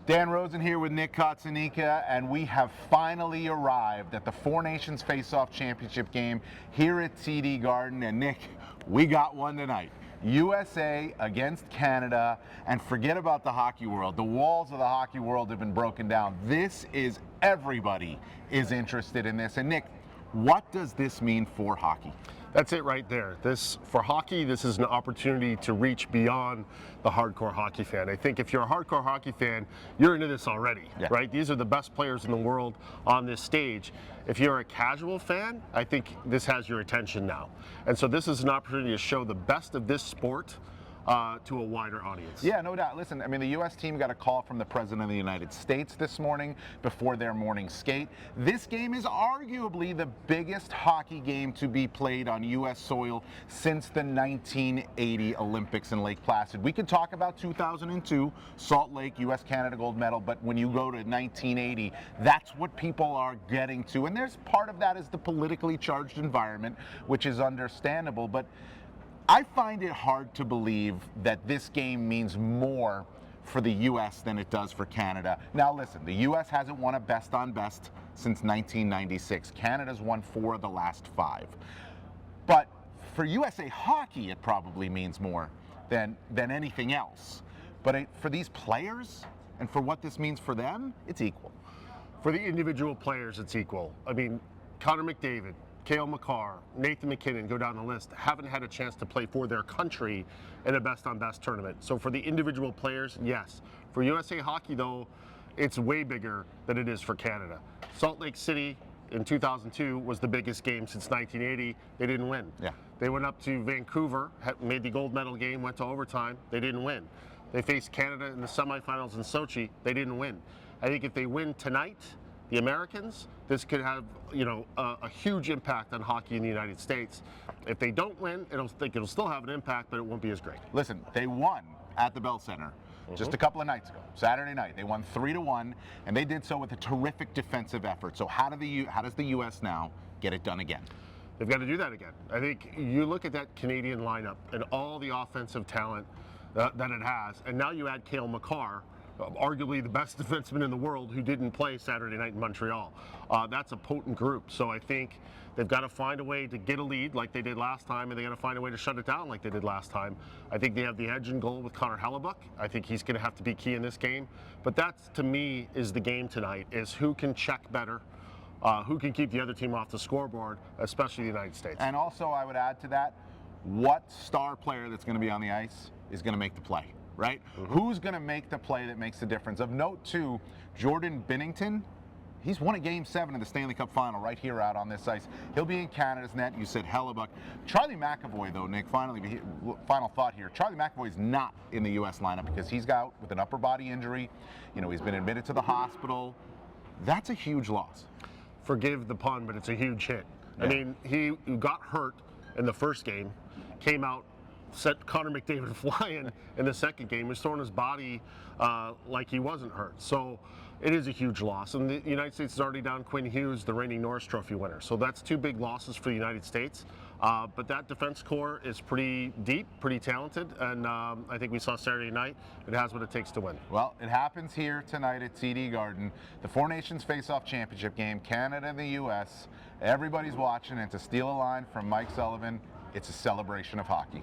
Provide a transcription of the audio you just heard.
Dan Rosen here with Nick Kotsanika, and we have finally arrived at the Four Nations Face-Off Championship game here at TD Garden. And Nick, we got one tonight. USA against Canada, and forget about the hockey world. The walls of the hockey world have been broken down. This is, everybody is interested in this. And Nick, what does this mean for hockey? That's it right there. For hockey, this is an opportunity to reach beyond the hardcore hockey fan. I think if you're a hardcore hockey fan, you're into this already, right? These are the best players in the world on this stage. If you're a casual fan, I think this has your attention now. And so this is an opportunity to show the best of this sport to a wider audience. Yeah, no doubt. Listen, I mean, the U.S. team got a call from the President of the United States this morning before their morning skate. This game is arguably the biggest hockey game to be played on U.S. soil since the 1980 Olympics in Lake Placid. We could talk about 2002, Salt Lake, U.S.-Canada gold medal, but when you go to 1980, that's what people are getting to. And there's part of that is the politically charged environment, which is understandable, but I find it hard to believe that this game means more for the U.S. than it does for Canada. Now listen, the U.S. hasn't won a best on best since 1996. Canada's won 4 of the last 5. But for USA Hockey, it probably means more than anything else. But for these players and for what this means for them, it's equal. For the individual players, it's equal. I mean, Connor McDavid, Cale Makar, Nathan MacKinnon, go down the list, haven't had a chance to play for their country in a best-on-best tournament. So for the individual players, yes. For USA Hockey, though, it's way bigger than it is for Canada. Salt Lake City in 2002 was the biggest game since 1980. They didn't win. Yeah. They went up to Vancouver, made the gold medal game, went to overtime. They didn't win. They faced Canada in the semifinals in Sochi. They didn't win. I think if they win tonight, the Americans, this could have, a huge impact on hockey in the United States. If they don't win, it'll still have an impact, but it won't be as great. Listen, they won at the Bell Center just a couple of nights ago, Saturday night. They won 3-1, and they did so with a terrific defensive effort. So how does the U.S. now get it done again? They've got to do that again. I think you look at that Canadian lineup and all the offensive talent that it has, and now you add Cale Makar, arguably the best defenseman in the world, who didn't play Saturday night in Montreal. That's a potent group. So I think they've got to find a way to get a lead like they did last time, and they got to find a way to shut it down like they did last time. I think they have the edge and goal with Connor Hellebuyck. I think he's going to have to be key in this game. But that's, to me, is the game tonight, is who can check better, who can keep the other team off the scoreboard, especially the United States. And also, I would add to that, what star player that's going to be on the ice is going to make the play? Right? Who's going to make the play that makes the difference? Of note, too, Jordan Binnington, he's won a Game 7 of the Stanley Cup Final right here out on this ice. He'll be in Canada's net. You said Hellebuyck. Charlie McAvoy, though, Nick, final thought here. Charlie McAvoy's not in the U.S. lineup because he's out with an upper body injury. He's been admitted to the hospital. That's a huge loss. Forgive the pun, but it's a huge hit. Yeah. I mean, he got hurt in the first game, came out, set Connor McDavid flying in the second game, was throwing his body like he wasn't hurt. So it is a huge loss. And the United States is already down Quinn Hughes, the reigning Norris Trophy winner. So that's 2 big losses for the United States. But that defense core is pretty deep, pretty talented. And I think we saw Saturday night, it has what it takes to win. Well, it happens here tonight at TD Garden. The Four Nations Face-Off Championship game, Canada and the U.S. Everybody's watching, and to steal a line from Mike Sullivan, it's a celebration of hockey.